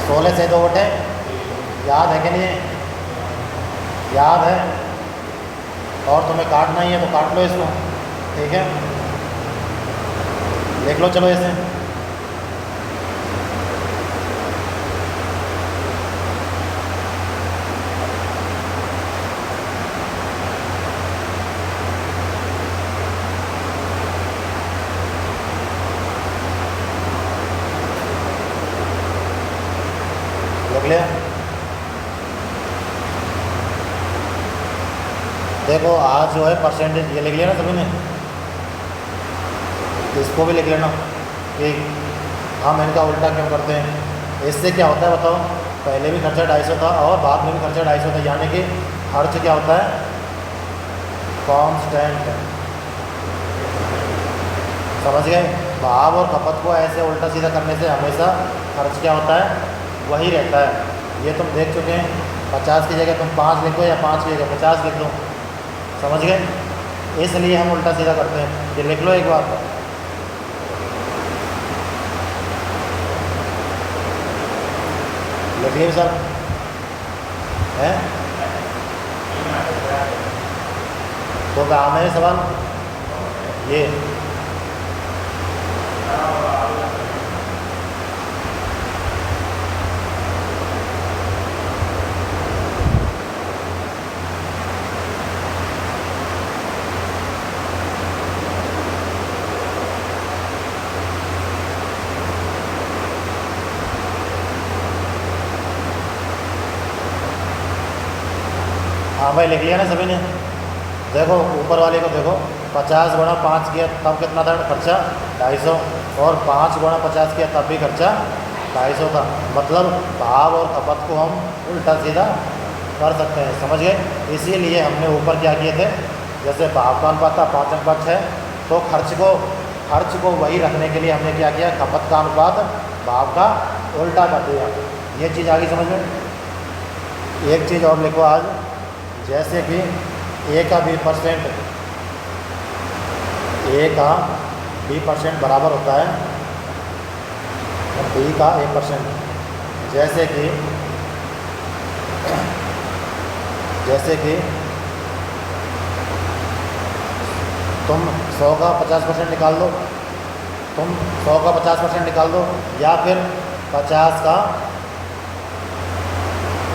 16 से 2/। याद है कि नहीं? याद है? और तुम्हें काटना ही है तो काट लो इसको। ठीक है, देख लो चलो ऐसे। लिया। देखो आज जो है परसेंटेज ये लिख लिया ना सभी ने, इसको भी लिख लेना कि हम इनका उल्टा क्यों करते हैं। इससे क्या होता है बताओ, पहले भी खर्चा 250 था और बाद में भी खर्चा 250 था, यानी कि खर्च क्या होता है, कांस्टेंट। समझ गए। भाव और खपत को ऐसे उल्टा सीधा करने से हमेशा खर्च क्या होता है, वही रहता है। ये तुम देख चुके हैं। 50 की जगह तुम 5 लिखो या 5 की जगह 50 लिख दो। समझ गए। इसलिए हम उल्टा सीधा करते हैं। ये लिख लो एक बार, लिख लिए सर हैं। तो क्या मेरे सवाल ये हाँ भाई लिख लिया ना सभी ने। देखो ऊपर वाले को देखो, 50 गुणा 5 किया तब कितना था खर्चा, 250, और 5 गुणा 50 किया तब भी खर्चा 250 था। मतलब भाव और खपत को हम उल्टा सीधा कर सकते हैं। समझ गए। इसीलिए हमने ऊपर क्या किए थे, जैसे भाव का अनुपात था 5:6, तो खर्च को वही रखने के लिए हमने क्या किया, खपत का अनुपात भाव का उल्टा कर दिया। ये चीज़ आगे समझ में। एक चीज़ और लिखो आज, जैसे कि A का 20%, A का 20% बराबर होता है B का 1%। जैसे कि तुम 100 का 50% निकाल दो, तुम 100 का 50% निकाल दो, या फिर 50 का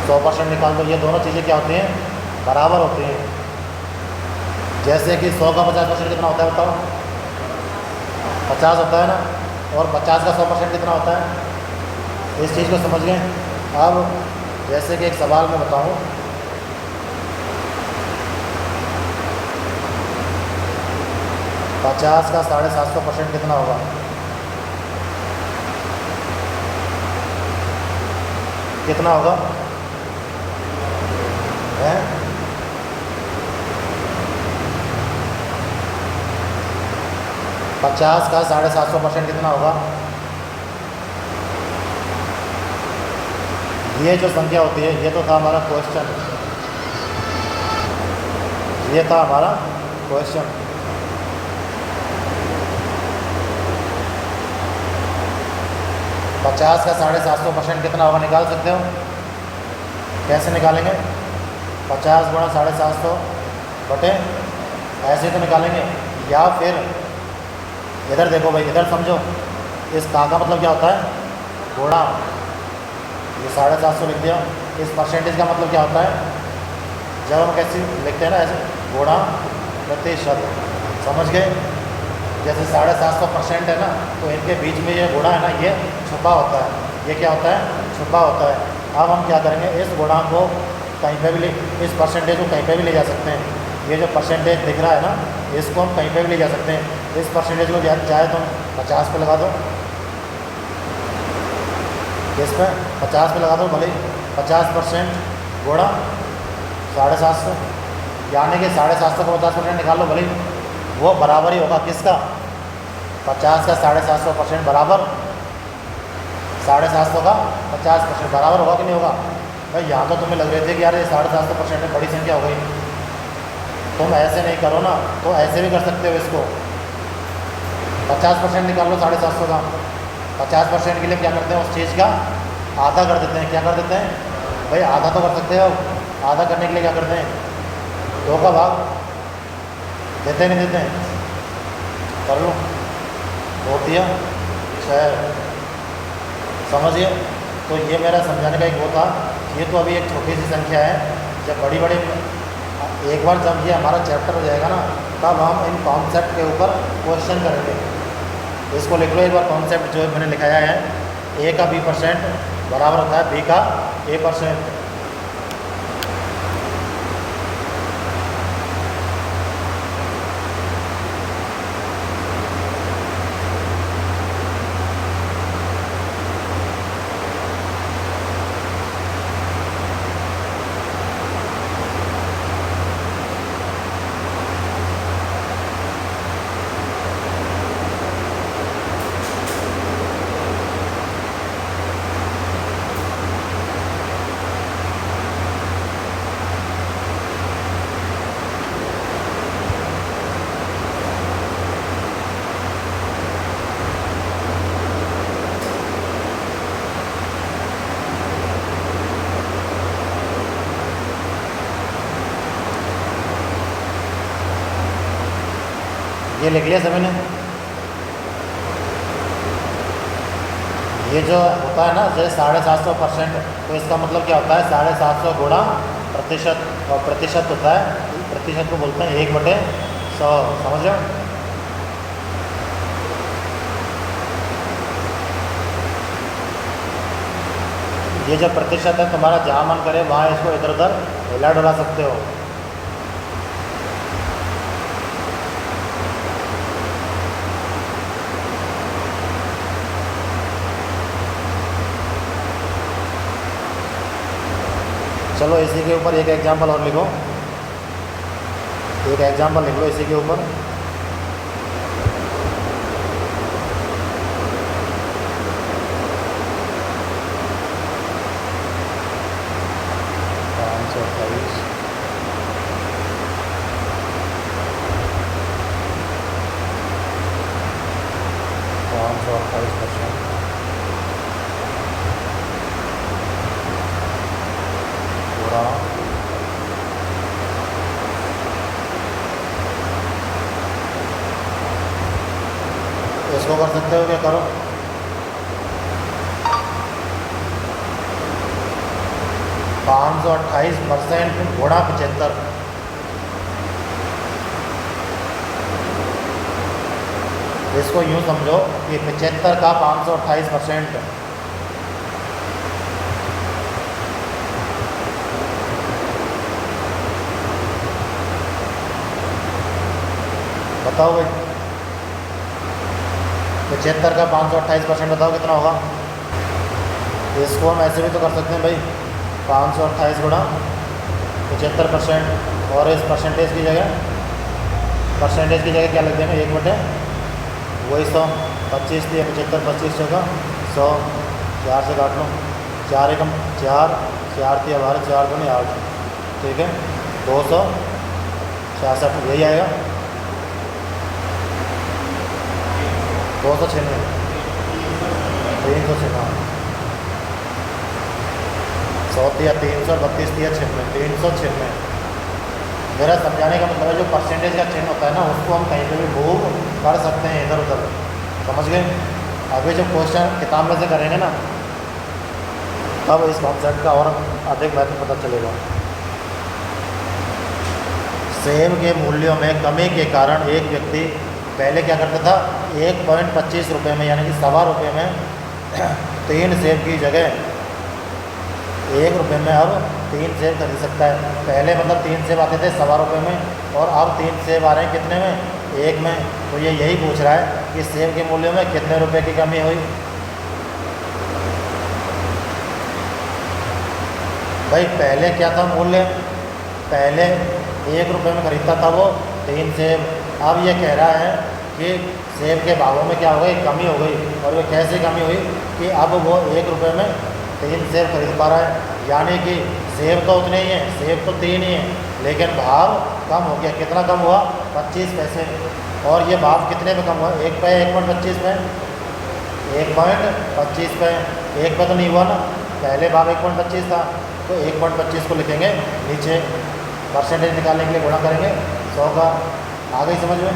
100% निकाल दो। ये दोनों चीज़ें क्या होती हैं, बराबर होती हैं। जैसे कि 100 का 50% कितना होता है बताओ, 50 होता है ना, और 50 का 100% कितना होता है। इस चीज़ को समझ गए। अब जैसे कि एक सवाल में बताऊं, पचास का 750% कितना होगा, कितना होगा है? 50 का 750% कितना होगा। ये जो संख्या होती है, ये तो था हमारा क्वेश्चन, ये था हमारा क्वेश्चन। पचास का 750% कितना होगा, निकाल सकते हो। कैसे निकालेंगे, 50 गुणा 750 बटे, ऐसे तो निकालेंगे। या फिर इधर देखो भाई, इधर समझो, इस का मतलब क्या होता है, गुणा। ये 750 लिख दिया। इस परसेंटेज का मतलब क्या होता है, जब हम कैसे लिखते हैं ना, ऐसे गुणा प्रतिशत। समझ गए। जैसे 750% है ना, तो इनके बीच में ये गुणा है ना, ये छुपा होता है। ये क्या होता है, छुपा होता है। अब हम क्या करेंगे, इस गुणा को कहीं पे भी इस परसेंटेज को कहीं पे भी ले जा सकते हैं। ये जो परसेंटेज दिख रहा है ना, इसको हम कहीं पे भी ले जा सकते हैं। इस परसेंटेज को चाहे तुम 50 पे लगा दो, किस पे, 50 पे लगा दो, भले 50% गुणा 750, यानी कि 750 का 50% निकाल लो, भले वो बराबर ही होगा किसका, 50 का 750% बराबर 750 का 50% बराबर होगा कि नहीं होगा। भाई यहाँ तो तुम्हें लग रहे थे कि यार ये 750% में बड़ी संख्या हो गई। तुम ऐसे नहीं करो ना, तो ऐसे भी कर सकते हो। इसको 50% निकाल लो 750 का, 50% के लिए क्या करते हैं, उस चीज़ का आधा कर देते हैं। क्या कर देते हैं भाई, आधा तो कर सकते हो। आधा करने के लिए क्या करते हैं, 2 का भाग देते नहीं देते हैं, कर लो, होती है 6। समझिए। तो ये मेरा समझाने का एक वो था। ये तो अभी एक छोटी सी संख्या है। जब बड़ी बड़ी, एक बार जब ये हमारा चैप्टर हो जाएगा ना, तब हम इन कॉन्सेप्ट के ऊपर क्वेश्चन करेंगे। इसको लिख लो एक बार, कॉन्सेप्ट जो मैंने लिखाया है, A का 20% बराबर होता है B का A%। ये लिख लिया सभी ने। ये जो होता है ना जैसे 750% तो इसका मतलब क्या होता है 750 गुणा प्रतिशत, और प्रतिशत होता है, प्रतिशत को बोलते हैं 1/100। समझ रहे हो? ये जो प्रतिशत है तुम्हारा जहाँ मन करे वहाँ इसको इधर उधर हिला डुला सकते हो। चलो इसी के ऊपर एक एग्जांपल और लिखो, एक एग्जांपल लिख लो इसी के ऊपर। इसको कर सकते हो क्या? करो। %528 गुणा 75। इसको यूं समझो कि 75 का 528%। बताओ भाई, 75 का 528% बताओ कितना होगा? इसको हम ऐसे भी तो कर सकते हैं भाई, 528 गुणा 75%, और इस परसेंटेज की जगह क्या लिख देंगे? 1/, वही 100, 25 दिए 75, 25 होगा 100, 4 से काट लो, 4 एकम 4, 4 थी हमारे 4 दूनी 8, ठीक है 266 यही आएगा। 296, 396, 100 दिया 300, 32 दिया 96, 396। मेरा समझाने का मतलब है जो परसेंटेज का चिन्ह होता है ना उसको हम कहीं पे भी मूव कर सकते हैं इधर उधर। समझ गए? अभी जो क्वेश्चन किताब में से करेंगे ना तब इस कॉन्सेप्ट का और अधिक महत्व पता चलेगा। सेब के मूल्यों में कमी के कारण एक व्यक्ति पहले क्या करता था 1.25 रुपये में यानी कि ₹1.25 में 3 सेब की जगह 1 रुपये में अब 3 सेब खरीद सकता है। पहले मतलब 3 सेब आते थे ₹1.25 में, और अब 3 सेब आ रहे हैं कितने में? 1 में। तो ये यही पूछ रहा है कि सेब के मूल्य में कितने रुपए की कमी हुई। भाई पहले क्या था मूल्य? पहले 1 रुपये में खरीदता था वो 3 सेब। अब ये कह रहा है कि सेब के भावों में क्या हो गई? कमी हो गई। और वो कैसे कमी हुई कि अब वो 1 रुपये में 3 सेब खरीद पा रहा है, यानी कि सेब तो उतने ही हैं, सेब तो 3 ही हैं, लेकिन भाव कम हो गया। कितना कम हुआ? 25 पैसे। और ये भाव कितने पे कम हुआ? 1 पे, 1.25 पे, 1.25 पे, 1 पे तो नहीं हुआ ना, पहले भाव 1.25 था तो 1.25 को लिखेंगे नीचे, परसेंटेज निकालने के लिए गुणा करेंगे 100 का। आ गई समझ में?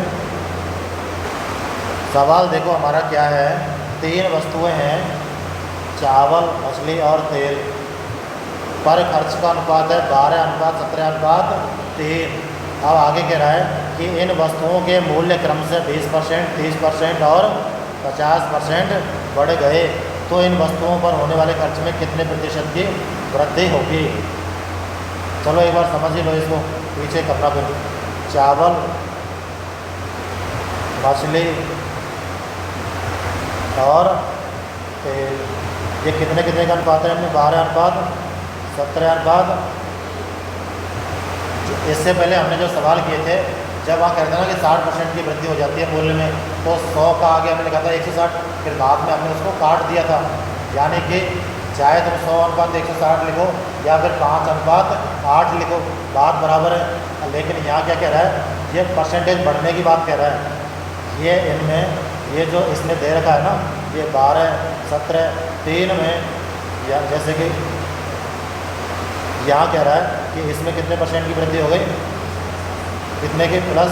सवाल देखो हमारा क्या है, 3 वस्तुएं हैं, चावल, मछली और तेल, पर खर्च का अनुपात है 12:17:3। अब आगे कह रहा है कि इन वस्तुओं के मूल्य क्रम से 20%, 30% और 50% बढ़ गए, तो इन वस्तुओं पर होने वाले खर्च में कितने प्रतिशत की वृद्धि होगी। चलो एक बार समझ ही लो इसको, पीछे करना फिर। चावल, मछली और तेल, ये कितने कितने का अनुपात है हमने? 12 अनुपात 17 अनुपात। इससे पहले हमने जो सवाल किए थे, जब वहाँ कहते हैं ना कि 60% की वृद्धि हो जाती है मूल्य में, तो 100 का आगे हमने लिखा था 160, फिर बाद में हमने उसको काट दिया था। यानी कि चाहे तुम 100 अनुपात 160 लिखो या फिर 5 अनुपात 8 लिखो, बात बराबर है। लेकिन यहाँ क्या कह रहा है, ये परसेंटेज बढ़ने की बात कह रहा है। ये इनमें ये जो इसने दे रखा है ना, ये 12 17 3 में, या जैसे कि यहाँ कह रहा है कि इसमें कितने परसेंट की वृद्धि हो गई, कितने की? प्लस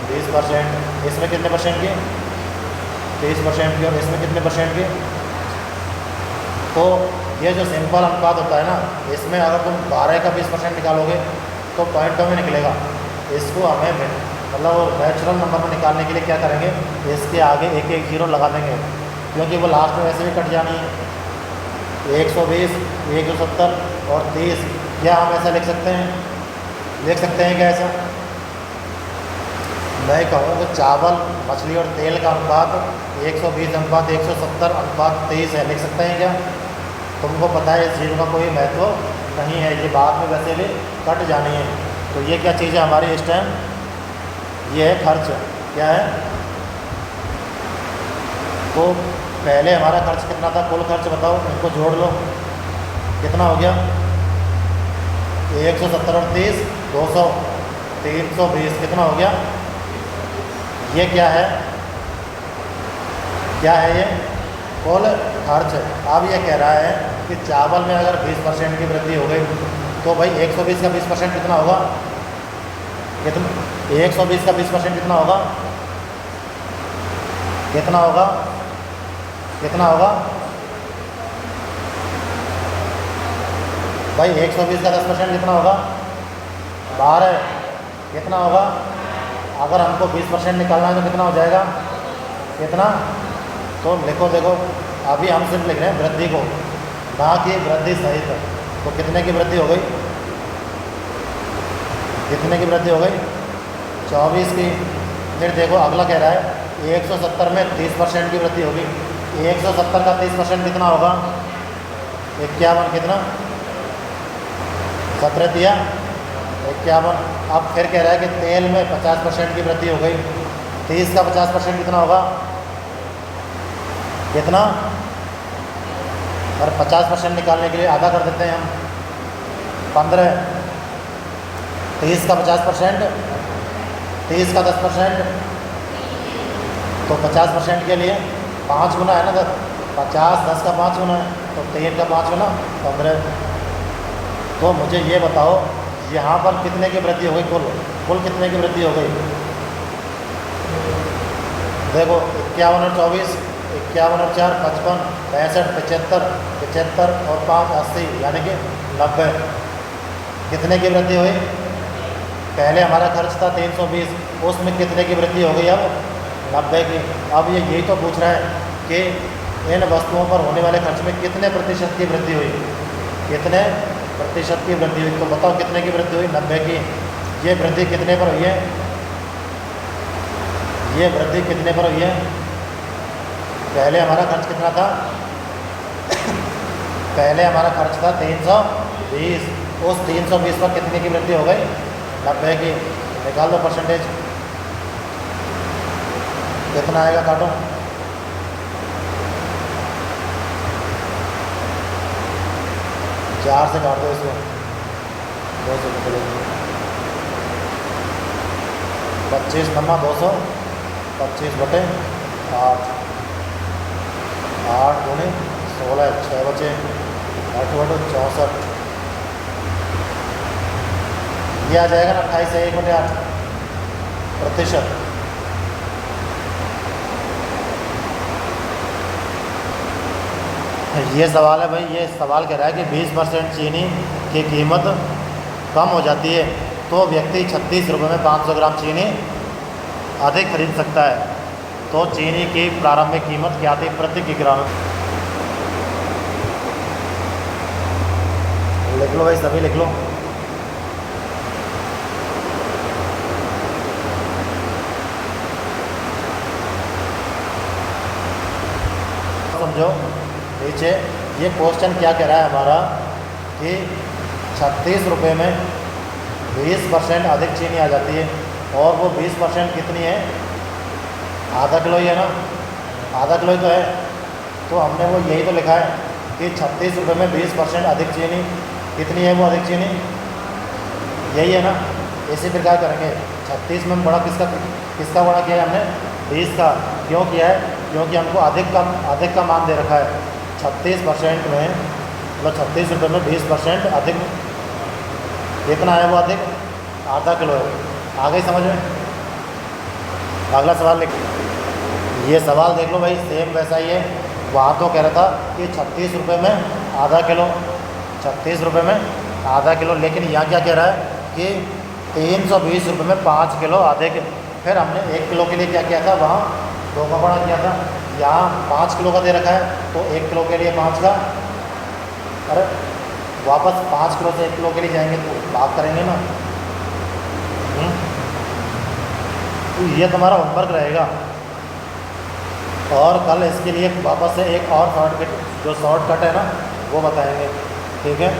20%। इसमें कितने परसेंट की? 30% की। और इसमें कितने परसेंट की? तो ये जो सिंपल अनुपात होता है ना, इसमें अगर तुम 12 का 20% निकालोगे तो पॉइंटों में निकलेगा। इसको हमें मतलब नेचुरल नंबर में निकालने के लिए क्या करेंगे, इसके आगे एक एक जीरो लगा देंगे, क्योंकि वो लास्ट में वैसे भी कट जानी है। 120, 170 और 30, क्या हम ऐसा लिख सकते हैं? लिख सकते हैं क्या ऐसा? मैं कहूँ कि चावल, मछली और तेल का अनुपात 120 अनुपात 170 अनुपात 30 है, लिख सकते हैं क्या? तुमको पता है इस जीरो का कोई महत्व नहीं है, ये बाद में वैसे भी कट जानी है। तो ये क्या चीज़ है हमारी इस टाइम? ये है खर्च। क्या है? तो पहले हमारा खर्च कितना था? कुल खर्च बताओ, इनको जोड़ लो, कितना हो गया? 170 और 30 200, 320, कितना हो गया? ये क्या है? क्या है ये? कुल खर्च। अब ये कह रहा है कि चावल में अगर 20% की वृद्धि हो गई तो भाई 120 का 20% कितना होगा? कितना? 120 का 20% कितना होगा? कितना होगा? कितना होगा भाई? 120 का 10% कितना होगा? 12। कितना होगा? अगर हमको 20% निकालना है तो कितना हो जाएगा? कितना? तो लिखो, देखो अभी हम सिर्फ लिख रहे हैं वृद्धि को, ना कि वृद्धि सहित। तो कितने की वृद्धि हो गई? कितने की वृद्धि हो गई? 24 की। फिर देखो अगला कह रहा है 170 में 30% की वृद्धि होगी। 170 का 30% कितना होगा? 51। कितना? 17 दिया 51। अब फिर कह रहा है कि तेल में 50% की वृद्धि हो गई। 30 का 50% कितना होगा? कितना? और 50% निकालने के लिए आधा कर देते हैं हम, 15। 30 का 50%, 30 का 10%, तो 50% के लिए 5 गुना है ना, 50 10 का 5 गुना है, तो 3 का 5 गुना 15। तो मुझे ये बताओ यहाँ पर कितने की वृद्धि हो गई? कुल कितने की वृद्धि हो गई? देखो 51 और 24, 51 और 4 55, 65 75, 75 और 5 80, यानी कि 90। कितने की वृद्धि हुई? पहले हमारा खर्च था 320, उसमें कितने की वृद्धि हो गई? अब 90 की। अब ये यही तो पूछ रहा है कि इन वस्तुओं पर होने वाले खर्च में कितने प्रतिशत की वृद्धि हुई? कितने प्रतिशत की वृद्धि हुई? तो बताओ कितने की वृद्धि हुई? 90 की। ये वृद्धि कितने पर हुई है? ये वृद्धि कितने पर हुई है? पहले हमारा खर्च कितना था? पहले हमारा खर्च था 320, उस 320 पर कितने की वृद्धि हो गई? 90 की। निकाल दो परसेंटेज, कितना आएगा? काटो। 4 से काट दो इसको, 200 निकलेगी। 25 नम्मा 200, 25/8, 8 दूनी 16, 6 बचे, 8 बटे 64। ये आ जाएगा ना 28 से 1/8 प्रतिशत। ये सवाल है भाई, ये सवाल कह रहा है कि 20% चीनी की कीमत कम हो जाती है तो व्यक्ति 36 रुपये में 500 ग्राम चीनी अधिक खरीद सकता है। तो चीनी की प्रारंभिक कीमत क्या थी प्रति किलोग्राम? लो भाई, सभी लिख लो। समझो नीचे ये क्वेश्चन क्या कह रहा है हमारा कि 36 रुपये में 20% अधिक चीनी आ जाती है, और वो 20% कितनी है? आधा किलो ही है ना, आधा किलो ही तो है। तो हमने वो यही तो लिखा है कि 36 रुपये में 20% अधिक चीनी, कितनी है वो अधिक चीनी? यही है ना। इसी प्रकार करेंगे। 36 में बड़ा किसका बड़ा किया है हमने? 20 का। क्यों किया है? क्योंकि हमको अधिक का मान दे रखा है। 36% में मतलब 36 रुपये में 20% अधिक कितना है? वो अधिक आधा किलो है। आ गई समझ में? अगला सवाल लिख। ये सवाल देख लो भाई, सेम वैसा ही है। वहाँ तो कह रहा था कि 36 रुपये में आधा किलो, 36 रुपये में आधा किलो, लेकिन यहाँ क्या कह रहा है कि 320 रुपये में 5 किलो आधे किलो। फिर हमने 1 किलो के लिए क्या किया था? वहाँ 2 का बड़ा किया था। यहाँ 5 किलो का दे रखा है, तो 1 किलो के लिए 5 का। अरे वापस 5 किलो से 1 किलो के लिए जाएंगे तो भाग करेंगे ना। तो ये तुम्हारा होमवर्क रहेगा, और कल इसके लिए वापस से एक और शॉर्टकट, जो शॉर्टकट है ना, वो बताएंगे। ठीक है।